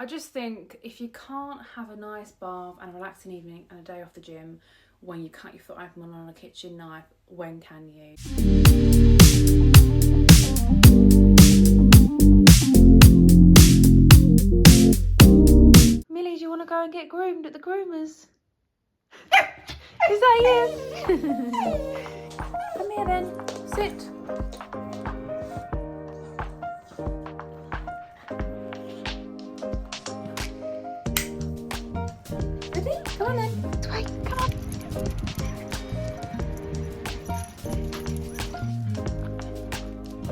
I just think if you can't have a nice bath and a relaxing evening and a day off the gym when you cut your foot open on a kitchen knife, when can you? Millie, do you want to go and get groomed at the groomers? Is that you? Come here then, sit. Ready? Come on then. Wait, come on.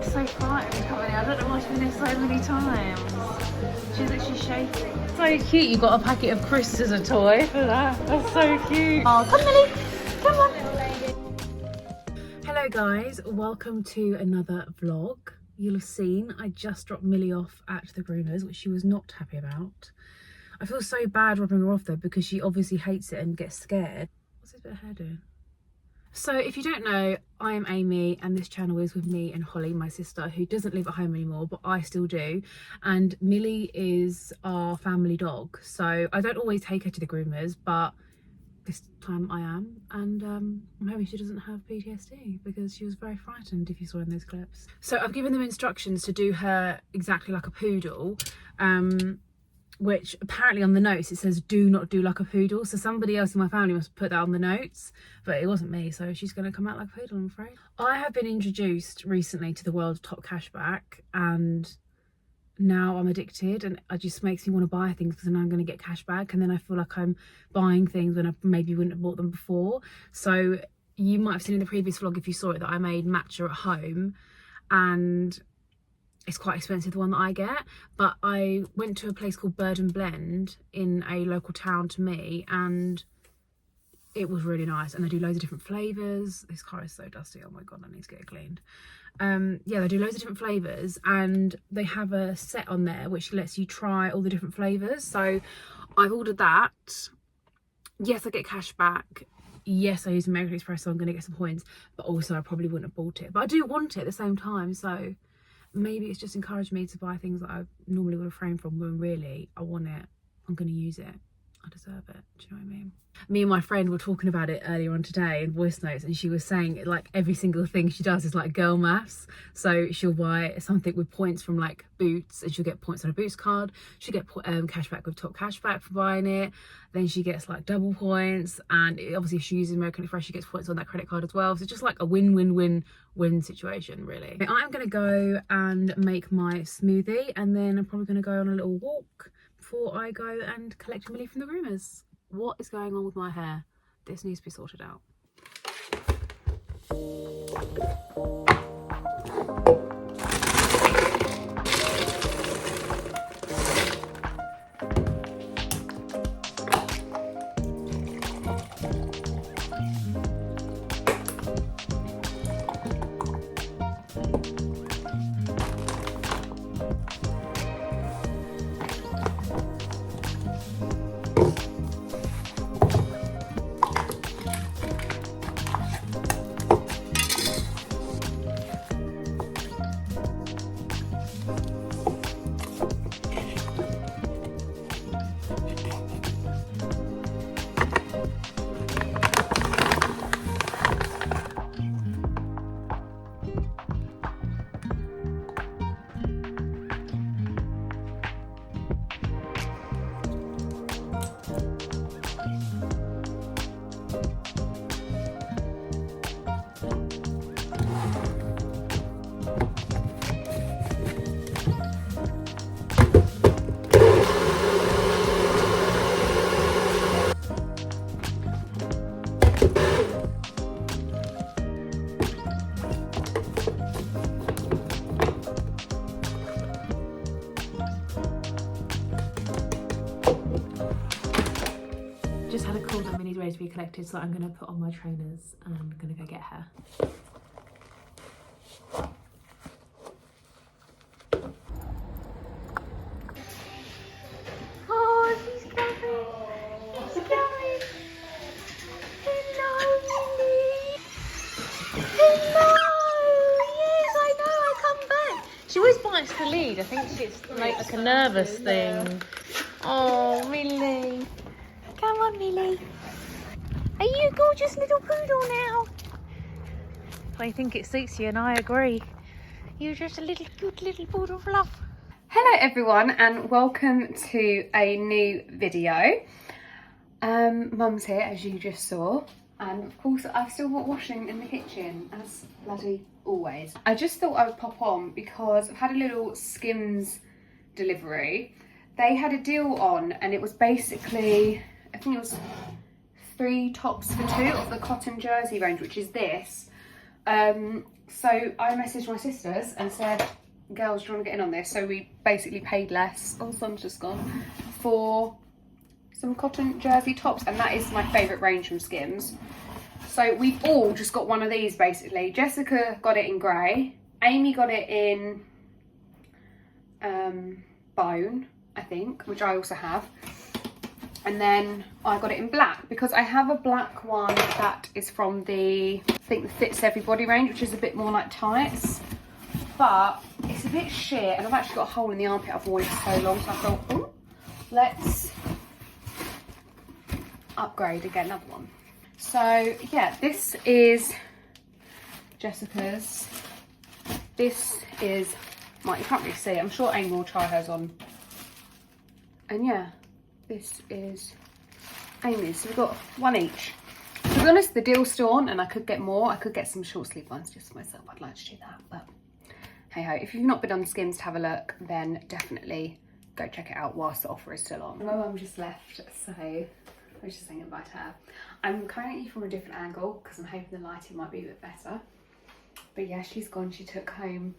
So frightened coming in. I don't know why she's been there so many times. She's literally shaking. So cute. You got a packet of crisps as a toy for that. That's so cute. Oh, come Millie. Come on. Hello guys. Welcome to another vlog. You'll have seen I just dropped Millie off at the groomers, which she was not happy about. I feel so bad dropping her off there because she obviously hates it and gets scared. What's this bit of hair doing? So if you don't know, I am Amy and this channel is with me and Holly, my sister, who doesn't live at home anymore, but I still do. And Millie is our family dog. So I don't always take her to the groomers, but this time I am. And I'm hoping she doesn't have PTSD because she was very frightened, if you saw in those clips. So I've given them instructions to do her exactly like a poodle. Which apparently on the notes it says do not do like a poodle, so somebody else in my family must put that on the notes, but it wasn't me, so she's going to come out like a poodle, I'm afraid. I have been introduced recently to the world of Top Cashback and now I'm addicted, and it just makes me want to buy things because then I'm going to get cash back, and then I feel like I'm buying things when I maybe wouldn't have bought them before. So you might have seen in the previous vlog, if you saw it, that I made matcha at home, and it's quite expensive, the one that I get, but I went to a place called Bird and Blend in a local town to me, and it was really nice, and they do loads of different flavours. This car is so dusty, oh my god, I need to get it cleaned. Yeah, they do loads of different flavours, and they have a set on there which lets you try all the different flavours. So I've ordered that. Yes, I get cash back. Yes, I use American Express, so I'm going to get some points, but also I probably wouldn't have bought it, but I do want it at the same time, so maybe it's just encouraged me to buy things that I normally would refrain from when really I want it, I'm going to use it, I deserve it, do you know what I mean? Me and my friend were talking about it earlier on today in voice notes, and she was saying like every single thing she does is like girl maths. So she'll buy something with points from like Boots and she'll get points on a Boots card, she'll get cash back with Top Cashback for buying it, then she gets like double points, and obviously if she uses American Express she gets points on that credit card as well. So it's just like a win-win-win-win situation really. I'm going to go and make my smoothie, and then I'm probably going to go on a little walk before I go and collect Millie from the groomers. What is going on with my hair? This needs to be sorted out. Just had a call that Minnie's ready to be collected, so I'm going to put on my trainers and I'm going to go get her. Oh, she's coming! She's coming! Hello, Millie! Hello! Yes, I know, I come back. She always bites the lead. I think it's like a nervous thing. Oh, Millie. Come on, Millie. Are you a gorgeous little poodle now? I think it suits you, and I agree. You're just a little good little poodle fluff. Hello everyone, and welcome to a new video. Mum's here, as you just saw, and of course I've still got washing in the kitchen, as bloody always. I just thought I would pop on because I've had a little Skims delivery. They had a deal on, and it was basically, I think it was 3 tops for 2 of the cotton jersey range, which is this. So I messaged my sisters and said, girls, do you want to get in on this? So we basically paid less, oh, sun's just gone, for some cotton jersey tops, and that is my favourite range from Skims. So we've all just got one of these basically. Jessica got it in grey, Amy got it in bone, I think, which I also have, and then I got it in black because I have a black one that is from the, I think, the Fits Everybody range, which is a bit more like tights, but it's a bit shit, and I've actually got a hole in the armpit I've worn it for so long, so I thought, oh, let's upgrade and get another one. So yeah, this is Jessica's, this is mine. You can't really see it, I'm sure Amy will try hers on, and yeah, this is Amy's. So we've got one each. To be honest, the deal's still on, and I could get more. I could get some short sleeve ones just for myself. I'd like to do that, but hey ho. If you've not been on Skims to have a look, then definitely go check it out whilst the offer is still on. My mum just left, so I was just saying goodbye to her. I'm coming at you from a different angle because I'm hoping the lighting might be a bit better. But yeah, she's gone. She took home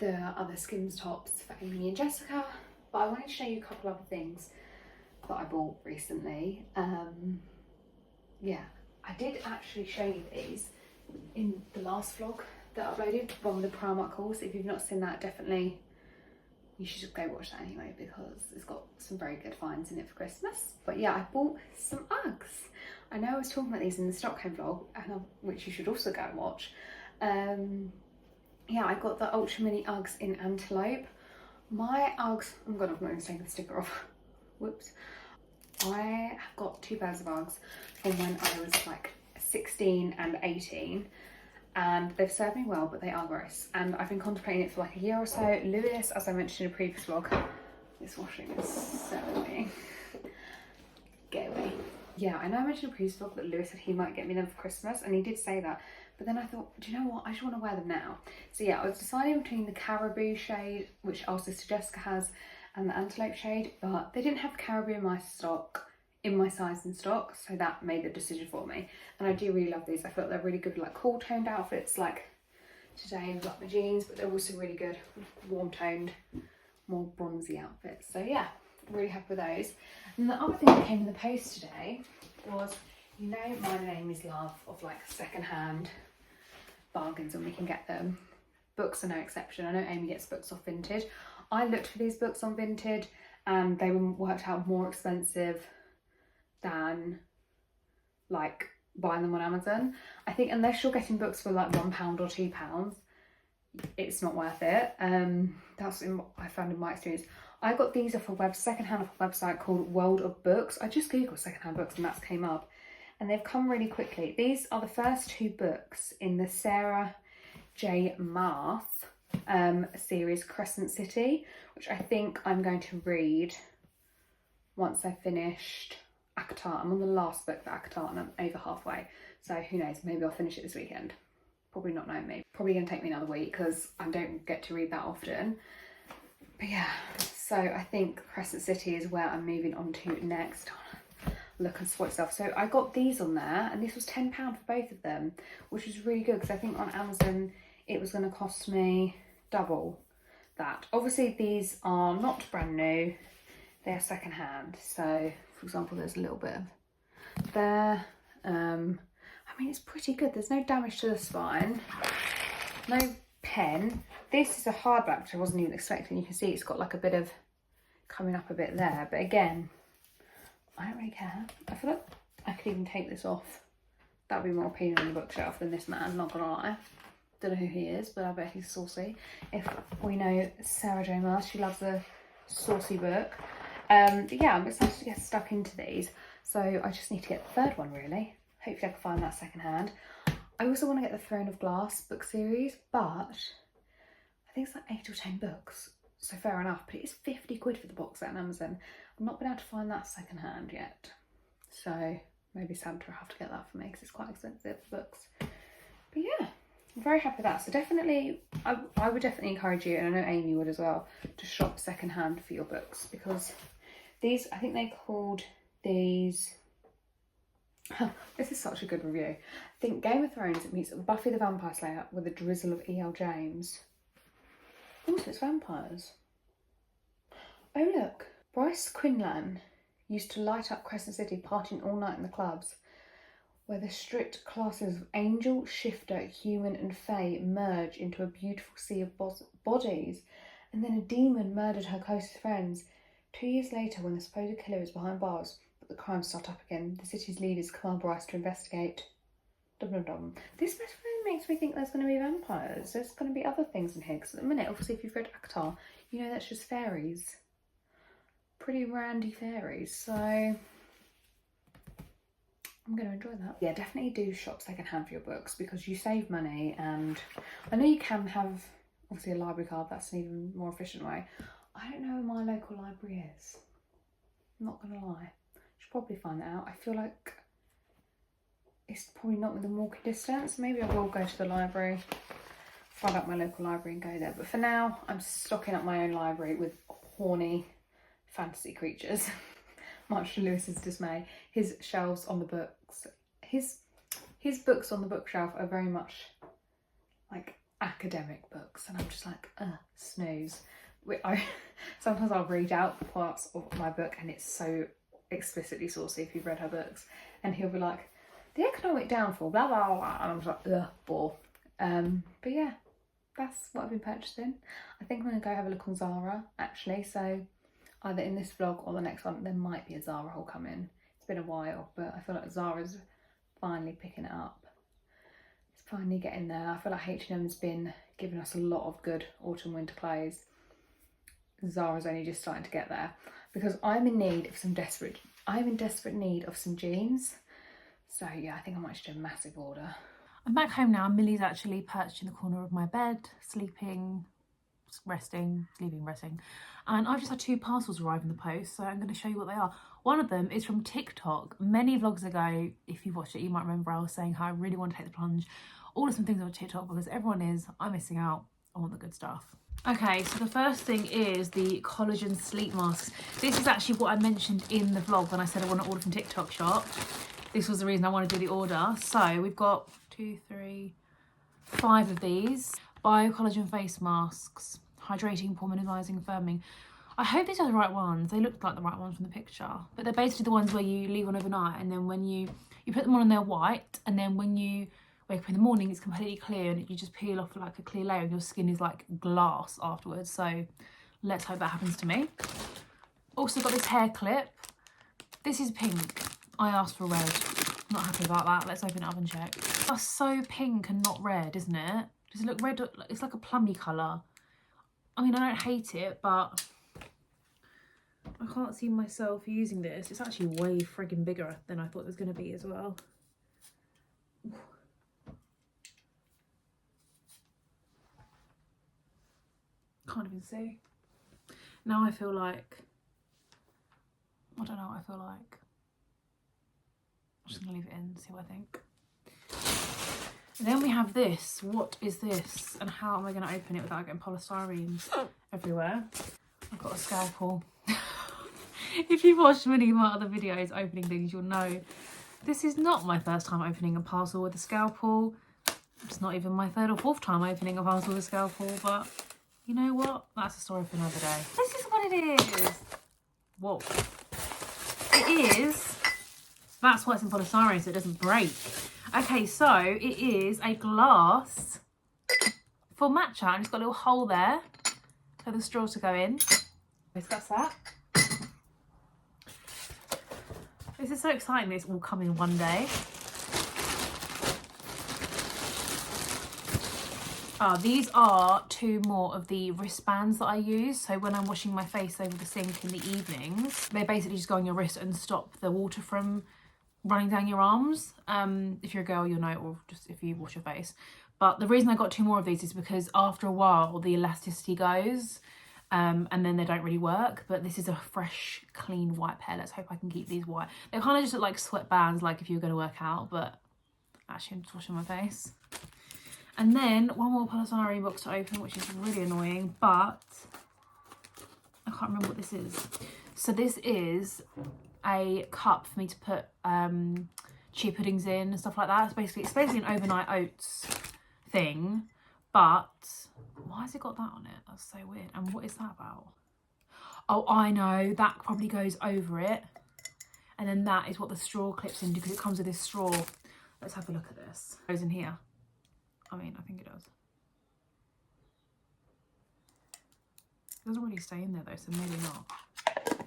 the other Skims tops for Amy and Jessica. But I wanted to show you a couple other things that I bought recently. Yeah, I did actually show you these in the last vlog that I uploaded, one with the Primark course. If you've not seen that, definitely you should go watch that anyway, because it's got some very good finds in it for Christmas. But yeah, I bought some Uggs. I know I was talking about these in the Stockholm vlog, which you should also go and watch. Yeah, I got the Ultra Mini Uggs in Antelope. My Uggs, I'm going to take the sticker off. Whoops. I have got 2 pairs of Uggs from when I was like 16 and 18, and they've served me well, but they are gross, and I've been contemplating it for like a year or so. Lewis, as I mentioned in a previous vlog, this washing is so annoying. Get away. Yeah, I know I mentioned in a previous vlog that Lewis said he might get me them for Christmas, and he did say that, but then I thought, do you know what, I just want to wear them now. So yeah, I was deciding between the Caribou shade, which our sister Jessica has, and the Antelope shade, but they didn't have Caribou in my size in stock, so that made the decision for me. And I do really love these. I feel like they're really good like cool toned outfits, like today with like my jeans, but they're also really good warm toned, more bronzy outfits. So yeah, I'm really happy with those. And the other thing that came in the post today was, you know, my name is love of like secondhand bargains when we can get them. Books are no exception. I know Amy gets books off Vinted. I looked for these books on Vinted, and they worked out more expensive than like buying them on Amazon. I think unless you're getting books for like £1 or £2, it's not worth it. That's what I found in my experience. I got these off a secondhand off a website called World of Books. I just googled secondhand books and that came up, and they've come really quickly. These are the first 2 books in the Sarah J Maas series, Crescent City, which I think I'm going to read once I've finished ACOTAR. I'm on the last book for ACOTAR and I'm over halfway, so who knows, maybe I'll finish it this weekend. Probably not, knowing me. Probably going to take me another week because I don't get to read that often. But yeah, so I think Crescent City is where I'm moving on to next. Look and support yourself. So I got these on there, and this was £10 for both of them, which was really good because I think on Amazon it was going to cost me double that. Obviously these are not brand new, they're second hand. So for example, there's a little bit of there. I mean, it's pretty good. There's no damage to the spine, no pen. This is a hardback, which I wasn't even expecting. You can see it's got like a bit of coming up a bit there, but again, I don't really care. I feel like I could even take this off. That would be more appealing on the bookshelf than this man, not gonna lie. Don't know who he is, but I bet he's saucy. If we know Sarah J Maas, she loves a saucy book. But yeah, I'm excited to get stuck into these. So I just need to get the third one really. Hopefully I can find that second hand. I also want to get the Throne of Glass book series, but I think it's like 8 or 10 books. So fair enough, but it is 50 quid for the box set on Amazon. I've not been able to find that second hand yet. So maybe Santa will have to get that for me because it's quite expensive books. But yeah, I'm very happy with that. So definitely, I would definitely encourage you, and I know Amy would as well, to shop second hand for your books, because these, I think they called these, this is such a good review. I think Game of Thrones, it meets Buffy the Vampire Slayer with a drizzle of E.L. James. Also, it's vampires. Oh look, Bryce Quinlan used to light up Crescent City, partying all night in the clubs, where the strict classes of angel, shifter, human and fae merge into a beautiful sea of bodies, and then a demon murdered her closest friends. 2 years later, when the supposed killer is behind bars, but the crimes start up again, the city's leaders command Bryce to investigate. Dum-dum-dum. This definitely makes me think there's going to be vampires. There's going to be other things in here, because at the minute, obviously, if you've read ACOTAR, you know that's just fairies. Pretty randy fairies, so I'm going to enjoy that. Yeah, definitely do shop second hand for your books, because you save money, and I know you can have, obviously, a library card. That's an even more efficient way. I don't know where my local library is. I'm not going to lie. I should probably find that out. I feel like it's probably not within walking distance. Maybe I will go to the library, find out my local library and go there. But for now, I'm stocking up my own library with horny fantasy creatures, much to Lewis's dismay. His shelves on the books, his books on the bookshelf are very much like academic books, and I'm just like, snooze. Sometimes I'll read out parts of my book and it's so explicitly saucy if you've read her books, and he'll be like, the economic downfall, blah blah blah, and I'm just like, ugh, bore. But yeah, that's what I've been purchasing. I think I'm gonna go have a look on Zara actually, so either in this vlog or the next one there might be a Zara haul coming. It's been a while, but I feel like Zara's finally picking it up. It's finally getting there. I feel like H&M's been giving us a lot of good autumn winter clothes. Zara's only just starting to get there, because I'm in desperate need of some jeans. So yeah, I think I might just do a massive order. I'm back home now. Millie's actually perched in the corner of my bed, sleeping, resting. And I've just had 2 parcels arrive in the post, so I'm going to show you what they are. One of them is from TikTok. Many vlogs ago, if you've watched it, you might remember I was saying how I really want to take the plunge. Order some things on TikTok, because everyone is. I'm missing out. I want the good stuff. Okay, so the first thing is the collagen sleep masks. This is actually what I mentioned in the vlog when I said I want to order from TikTok shop. This was the reason I want to do the order. So we've got 2, 3, 5 of these bio-collagen face masks, hydrating, pore minimizing, firming. I hope these are the right ones. They look like the right ones from the picture, but they're basically the ones where you leave on overnight, and then when you put them on and they're white, and then when you wake up in the morning it's completely clear, and you just peel off like a clear layer and your skin is like glass afterwards. So let's hope that happens to me. Also got this hair clip. This is pink. I asked for red. Not happy about that. Let's open it up and check. That's so pink and not red, isn't it? Does it look red? It's like a plummy colour. I mean, I don't hate it, but I can't see myself using this. It's actually way friggin' bigger than I thought it was going to be as well. Can't even see. Now I feel like, I don't know what I feel like. I'm just gonna leave it in, see what I think. And then we have this. What is this? And how am I gonna open it without getting polystyrene everywhere? I've got a scalpel. If you've watched many of my other videos opening things, you'll know this is not my first time opening a parcel with a scalpel. It's not even my 3rd or 4th time opening a parcel with a scalpel, but you know what? That's a story for another day. This is what it is. Whoa. It is. That's why it's in polystyrene, so it doesn't break. Okay, so it is a glass for matcha, and it's got a little hole there for the straw to go in. So that's that. This is so exciting. This will come in one day. These are 2 more of the wristbands that I use. So when I'm washing my face over the sink in the evenings, they basically just go on your wrist and stop the water from running down your arms. If you're a girl, you'll know, or just if you wash your face. But the reason I got 2 more of these is because after a while, the elasticity goes. And then they don't really work. But this is a fresh, clean white pair. Let's hope I can keep these white. They kind of just look like sweatbands, like if you were going to work out. But actually, I'm just washing my face. And then 1 more Polisanari box to open, which is really annoying. But I can't remember what this is. So this is a cup for me to put chia puddings in and stuff like that. It's basically an overnight oats thing. But why has it got that on it? That's so weird. And what is that about? Oh, I know. That probably goes over it. And then that is what the straw clips into, because it comes with this straw. Let's have a look at this. It goes in here. I mean, I think it does. It doesn't really stay in there though, so maybe not.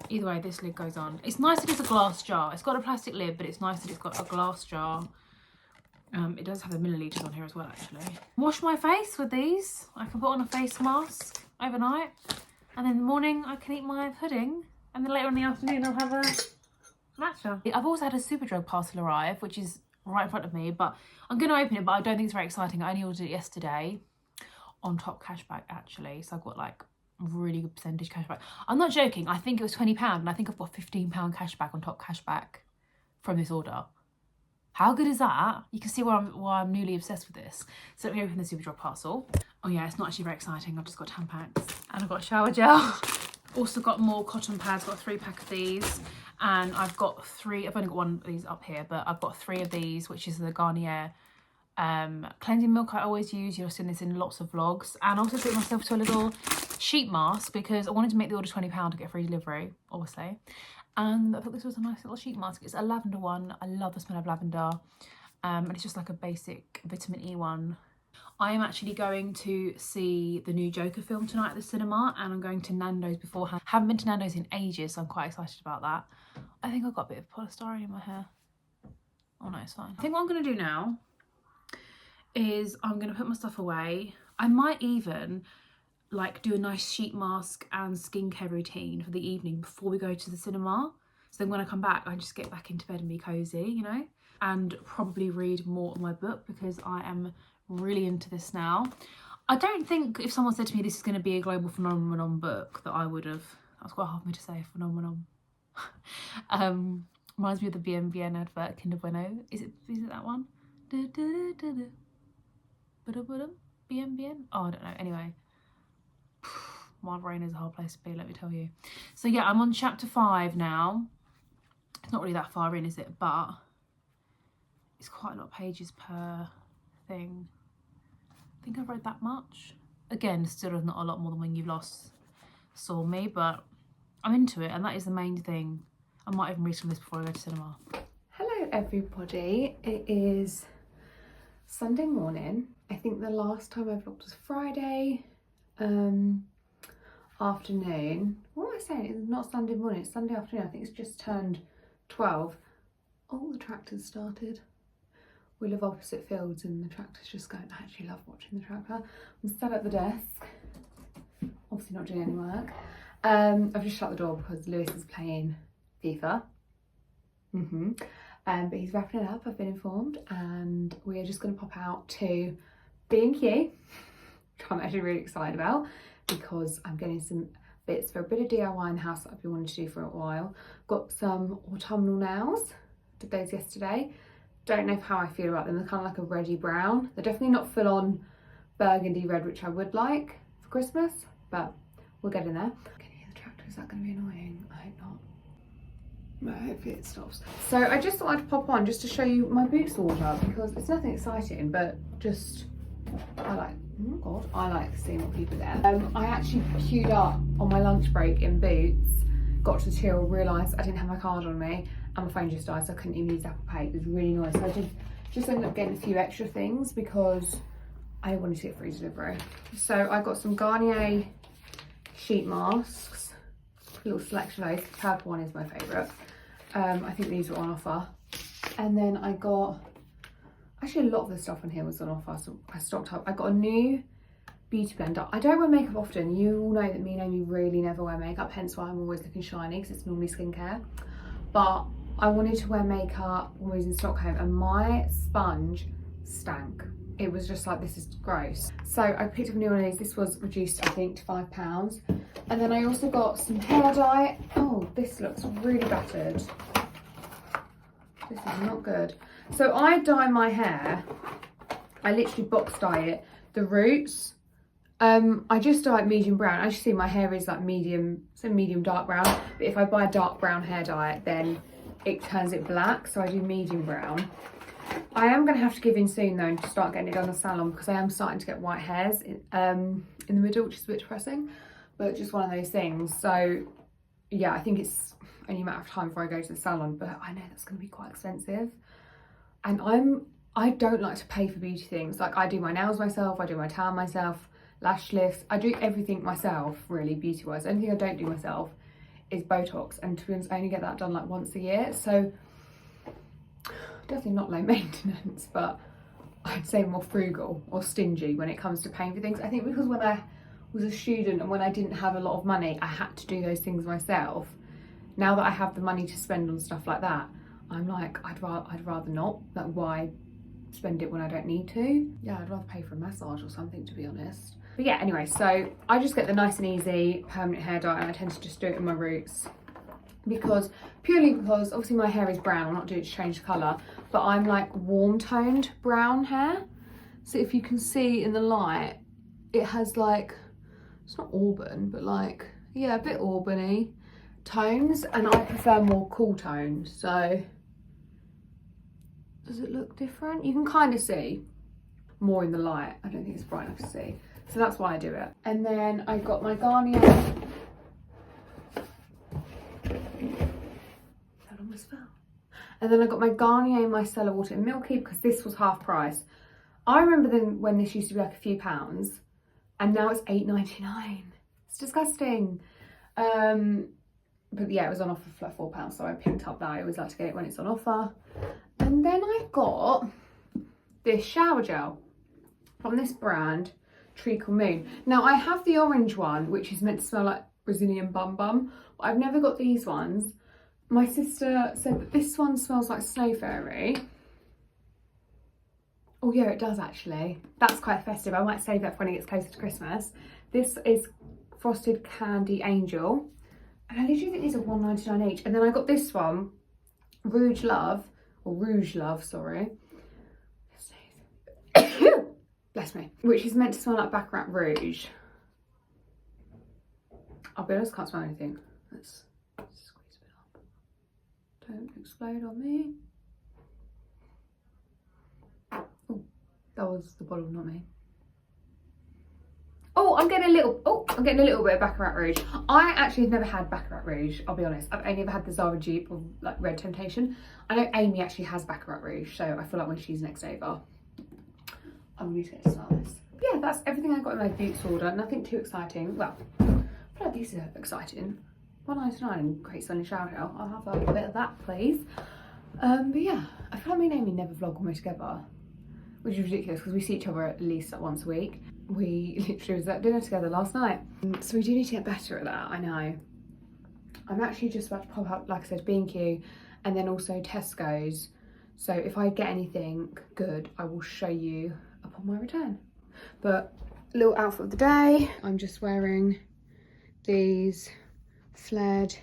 Either way, this lid goes on. It's nice that it's a glass jar. It's got a plastic lid, but it's nice that it's got a glass jar. It does have the milliliters on here as well, actually. Wash my face with these. I can put on a face mask overnight. And then in the morning, I can eat my pudding. And then later in the afternoon, I'll have a matcha. I've also had a Superdrug parcel arrive, which is right in front of me. But I'm going to open it, but I don't think it's very exciting. I only ordered it yesterday on top cashback, actually. So I've got like really good percentage cashback. I'm not joking. I think it was £20 and I think I've got £15 cashback on top cashback from this order. How good is that? You can see why I'm newly obsessed with this. So let me open the Superdrug parcel. Oh yeah, it's not actually very exciting. I've just got Tampax and I've got shower gel. Also got more cotton pads, got a 3-pack of these. And I've got 3, I've only got 1 of these up here, but I've got 3 of these, which is the Garnier cleansing milk I always use. You'll see this in lots of vlogs. And I also took myself to a little sheet mask because I wanted to make the order £20 to get free delivery, obviously. And I thought this was a nice little sheet mask. It's a lavender one. I love the smell of lavender. And it's just like a basic vitamin E one. I am actually going to see the new Joker film tonight at the cinema, and I'm going to Nando's beforehand. Haven't been to Nando's in ages, so I'm quite excited about that. I think I've got a bit of polystyrene in my hair. Oh no, it's fine. I think what I'm going to do now is I'm going to put my stuff away. I might even like do a nice sheet mask and skincare routine for the evening before we go to the cinema. So then when I come back, I just get back into bed and be cozy, you know, and probably read more of my book because I am really into this now. I don't think if someone said to me this is going to be a global phenomenon book that I would have. That's quite hard for me to say, phenomenon. Reminds me of the BNBN advert, Kinder Bueno. Is it that one? BNBN? Oh, I don't know. Anyway, my brain is a hard place to be, let me tell you. So yeah, I'm on chapter 5 now. It's not really that far in, is it? But it's quite a lot of pages per thing. I think I've read that much. Again, still not a lot more than When You've Lost saw me, but I'm into it, and that is the main thing. I might even read some of this before I go to cinema. Hello everybody, it is Sunday morning. I think the last time I vlogged was Friday afternoon. What am I saying? It's not Sunday morning, it's Sunday afternoon. I think it's just turned 12. Oh, the tractor's started. We live opposite fields and the tractor's just going. I actually love watching the tractor. I'm sat at the desk, obviously not doing any work. I've just shut the door because Lewis is playing FIFA. But he's wrapping it up, I've been informed, and we are just going to pop out to B&Q, which I'm actually really excited about because I'm getting some bits for a bit of DIY in the house that I've been wanting to do for a while. Got some autumnal nails, did those yesterday. Don't know how I feel about them. They're kind of like a reddy brown. They're definitely not full on burgundy red, which I would like for Christmas, but we'll get in there. Can you hear the tractor? Is that going to be annoying? I hope not. No, hopefully it stops. So I just thought I'd pop on just to show you my Boots order because it's nothing exciting, but just I like seeing what people get. I actually queued up on my lunch break in Boots, got to the till, realised I didn't have my card on me, and my phone just died, so I couldn't even use Apple Pay. It was really annoying. So I did just ended up getting a few extra things because I wanted to get free delivery. So I got some Garnier sheet masks, a little selection of those. The purple one is my favourite. I think these were on offer. And then I got, actually a lot of the stuff on here was on offer, so I stocked up. I got a new beauty blender. I don't wear makeup often. You all know that me and Amy really never wear makeup, hence why I'm always looking shiny, because it's normally skincare. But I wanted to wear makeup when we was in Stockholm, and my sponge stank. It was just like, this is gross. So I picked up a new one of these. This was reduced, I think, to £5. And then I also got some hair dye. Oh, this looks really battered. This is not good. So I dye my hair. I literally box dye it. The roots. I just dye it medium brown. As you see, my hair is like medium, so medium dark brown. But if I buy a dark brown hair dye, then it turns it black. So I do medium brown. I am going to have to give in soon though and start getting it done in the salon, because I am starting to get white hairs in the middle, which is a bit depressing, but just one of those things. So yeah, I think it's only a matter of time before I go to the salon, but I know that's going to be quite expensive. And I don't like to pay for beauty things. Like, I do my nails myself, I do my tan myself, lash lifts, I do everything myself really beauty wise. The only thing I don't do myself is Botox, and to be honest I only get that done like once a year, so definitely not low maintenance, but I'd say more frugal or stingy when it comes to paying for things. I think because when I was a student and when I didn't have a lot of money, I had to do those things myself. Now that I have the money to spend on stuff like that, I'm like, I'd rather not. Like, why spend it when I don't need to? Yeah, I'd rather pay for a massage or something, to be honest. But yeah, anyway, so I just get the nice and easy permanent hair dye, and I tend to just do it in my roots. Purely because obviously my hair is brown, I'm not doing it to change the colour, but I'm like warm toned brown hair. So if you can see in the light, it has like, it's not auburn, but like, yeah, a bit auburny tones, and I prefer more cool tones. So does it look different? You can kind of see more in the light. I don't think it's bright enough to see. So that's why I do it. And then I got my Garnier. That almost fell. And then I got my Garnier Micellar Water in Milky, because this was half price. I remember then when this used to be like a few pounds, and now it's £8.99. It's disgusting. But yeah, it was on offer for like £4, so I picked up that. I always like to get it when it's on offer. And then I got this shower gel from this brand, Treacle Moon. Now I have the orange one, which is meant to smell like Brazilian Bum Bum, but I've never got these ones. My sister said that this one smells like Snow Fairy. Oh yeah, it does actually. That's quite festive. I might save that for when it gets closer to Christmas. This is Frosted Candy Angel. And I literally think these are £1.99 each. And then I got this one, Rouge Love, sorry. Bless me. Which is meant to smell like Baccarat Rouge. I'll be honest, can't smell anything. Let's squeeze a bit up. Don't explode on me. Oh, that was the bottle, not me. Oh, I'm getting a little bit of Baccarat Rouge. I actually have never had Baccarat Rouge, I'll be honest. I've only ever had the Zara dupe of like Red Temptation. I know Amy actually has Baccarat Rouge, so I feel like when she's next over, I'm going to get to smell this. But yeah, that's everything I got in my Boots order. Nothing too exciting. Well, I feel like these are exciting. £1.99 Great Smelling Shower Gel. I'll have a bit of that, please. But yeah, I feel like me and Amy never vlog when we're together, which is ridiculous because we see each other at least like once a week. We literally was at dinner together last night. So we do need to get better at that, I know. I'm actually just about to pop up, like I said, B&Q and then also Tesco's. So if I get anything good, I will show you upon my return. But little outfit of the day. I'm just wearing these flared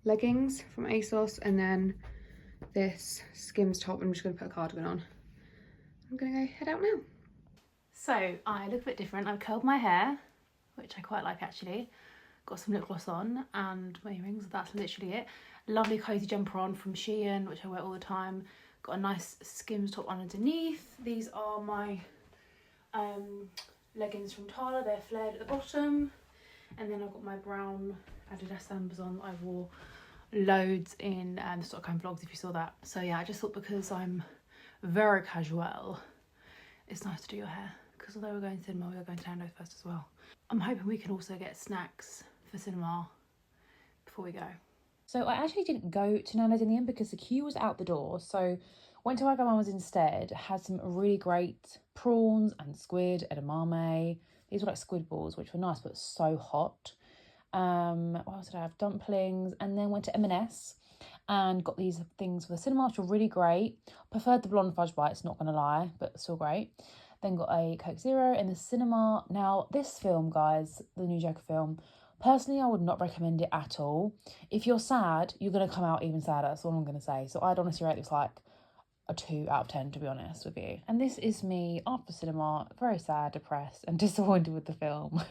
leggings from ASOS and then this Skims top. I'm just going to put a cardigan on. I'm going to go head out now. So I look a bit different. I've curled my hair, which I quite like actually. Got some lip gloss on and my earrings. That's literally it. Lovely cozy jumper on from Shein, which I wear all the time. Got a nice Skims top on underneath. These are my leggings from Tala. They're flared at the bottom. And then I've got my brown Adidas Sambas on that I wore loads in the Stockholm vlogs, if you saw that. So yeah, I just thought because I'm very casual, it's nice to do your hair. Because although we're going to cinema, we're going to Nando's first as well. I'm hoping we can also get snacks for cinema before we go. So I actually didn't go to Nando's in the end because the queue was out the door. So went to Wagamama's instead, had some really great prawns and squid, edamame, These were like squid balls, which were nice, but so hot. What else did I have? Dumplings, and then went to M&S and got these things for the cinema, which were really great. Preferred the blonde fudge bites, not gonna lie, but still great. Then got a Coke Zero in the cinema. Now, this film, guys, the new Joker film, personally, I would not recommend it at all. If you're sad, you're gonna come out even sadder. That's all I'm gonna say. So I'd honestly rate this like a 2 out of 10, to be honest with you. And this is me after cinema, very sad, depressed, and disappointed with the film.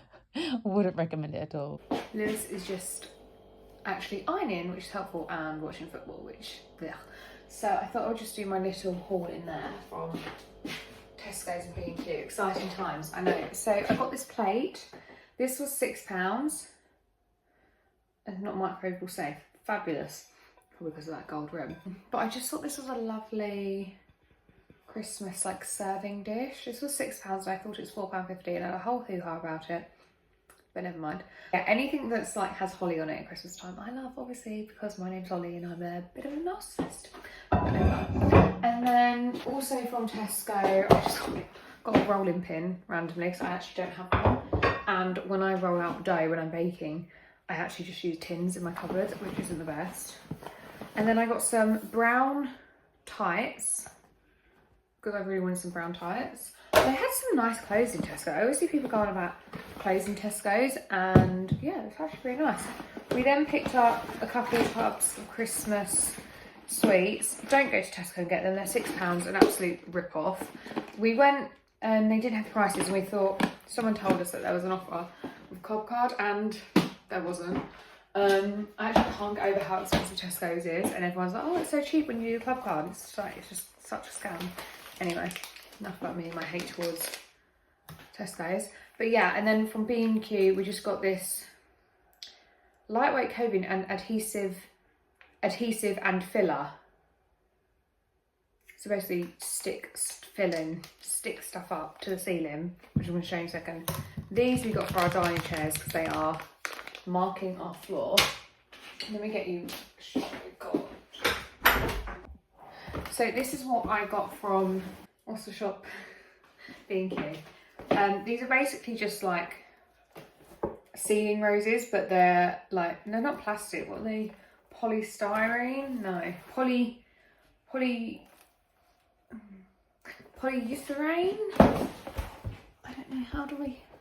Wouldn't recommend it at all. Lewis is just actually ironing, which is helpful, and watching football, which, yeah. So I thought I'll just do my little haul in there from Tesco's and B&Q. Exciting times, I know. So I got this plate. This was £6 and not microwavable safe. Fabulous. Probably because of that gold rim. But I just thought this was a lovely Christmas like serving dish. This was £6 and I thought it was £4.50 and I had a whole hoo-ha about it. But never mind. Yeah, anything that's like has holly on it at Christmas time, I love, obviously, because my name's Holly and I'm a bit of a narcissist. And then also from Tesco, I just got a rolling pin randomly because I actually don't have one. And when I roll out dough when I'm baking, I actually just use tins in my cupboard, which isn't the best. And then I got some brown tights because I really wanted some brown tights. They had some nice clothes in Tesco. I always see people going about clothes in Tesco's, and yeah, it's actually really nice. We then picked up a couple of tubs of Christmas sweets. Don't go to Tesco and get them, they're £6, an absolute rip-off. We went and they didn't have prices, and we thought, someone told us that there was an offer with Cobb Card, and there wasn't. I actually can't get over how expensive Tesco's is, and everyone's like, oh, it's so cheap when you do a Club Card. It's like, it's just such a scam. Anyway, enough about me and my hate towards Tesco's. But yeah, and then from B&Q, we just got this lightweight coping and adhesive and filler. So basically stick stuff up to the ceiling, which I'm going to show you in a second. These we got for our dining chairs because they are marking our floor. Let me get you, God. So this is what I got from, what's the shop? B&Q. These are basically just like ceiling roses, but they're like, they're not plastic, what are they? Polystyrene? No. Polyurethane? I don't know,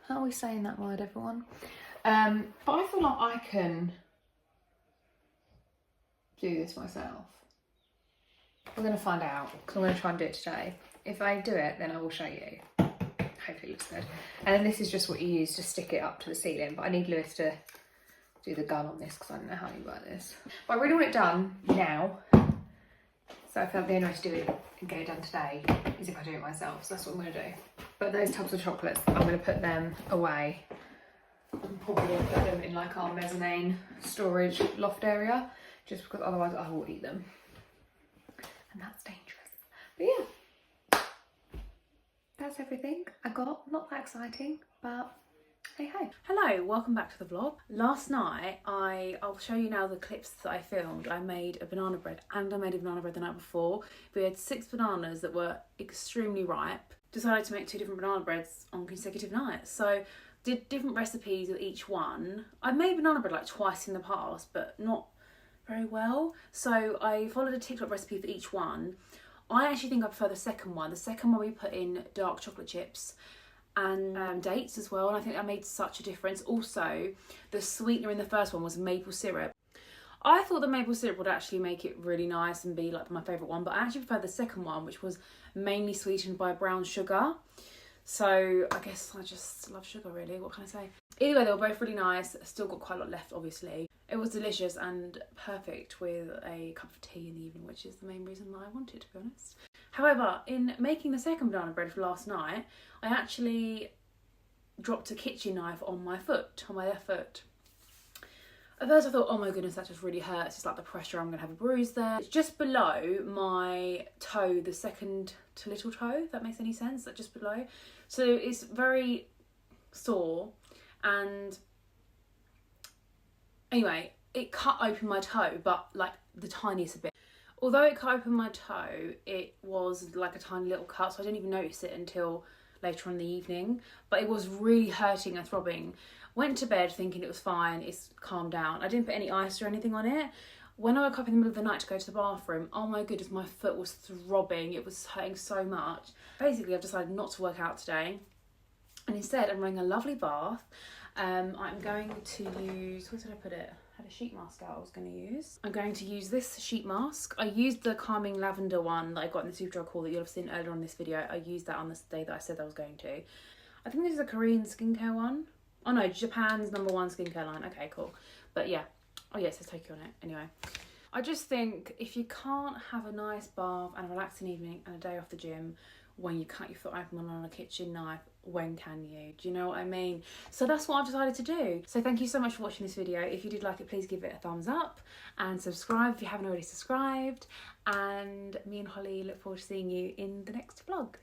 how are we saying that word, everyone? But I feel like I can do this myself. We're going to find out, because I'm going to try and do it today. If I do it, then I will show you. Hopefully it looks good. And then this is just what you use to stick it up to the ceiling, but I need Lewis to do the gun on this because I don't know how you work this. But I really want it done now. So I felt the only way to do it and get it done today is if I do it myself. So that's what I'm going to do. But those tubs of chocolates, I'm going to put them away. I'm probably going to put them in like our mezzanine storage loft area, just because otherwise I will eat them. And that's dangerous. But yeah, that's everything I got. Not that exciting, but hey ho. Hello, welcome back to the vlog. Last night, I'll show you now the clips that I filmed. I made a banana bread, and I made a banana bread the night before. We had 6 bananas that were extremely ripe. Decided to make 2 different banana breads on consecutive nights. So did different recipes with each one. I've made banana bread like twice in the past, but not very well. So I followed a TikTok recipe for each one. I actually think I prefer the second one. The second one we put in dark chocolate chips and dates as well, and I think that made such a difference. Also, the sweetener in the first one was maple syrup. I thought the maple syrup would actually make it really nice and be like my favourite one, but I actually prefer the second one, which was mainly sweetened by brown sugar. So I guess I just love sugar, really. What can I say? Either way, they were both really nice. Still got quite a lot left, obviously. It was delicious and perfect with a cup of tea in the evening, which is the main reason that I wanted, to be honest. However, in making the second banana bread for last night, I actually dropped a kitchen knife on my foot, on my left foot. At first I thought, oh my goodness, that just really hurts. It's like the pressure, I'm going to have a bruise there. It's just below my toe, the second to little toe, if that makes any sense, like just below. So it's very sore, and anyway, it cut open my toe, but like the tiniest bit. Although it cut open my toe, it was like a tiny little cut, so I didn't even notice it until later on in the evening, but it was really hurting and throbbing. Went to bed thinking it was fine, it's calmed down. I didn't put any ice or anything on it. When I woke up in the middle of the night to go to the bathroom, oh my goodness, my foot was throbbing. It was hurting so much. Basically, I've decided not to work out today. And instead, I'm running a lovely bath. I'm going to use, where did I put it? I had a sheet mask out I was going to use. I'm going to use this sheet mask. I used the calming lavender one that I got in the Superdrug haul that you'll have seen earlier on this video. I used that on the day that I said I was going to. I think this is a Korean skincare one. Oh no, Japan's #1 skincare line. Okay, cool. But yeah. Oh yes, it says Tokyo on it. Anyway. I just think if you can't have a nice bath and a relaxing evening and a day off the gym when you cut your foot open on a kitchen knife, when can you? Do you know what I mean? So that's what I've decided to do. So thank you so much for watching this video. If you did like it, please give it a thumbs up and subscribe if you haven't already subscribed. And me and Holly look forward to seeing you in the next vlog.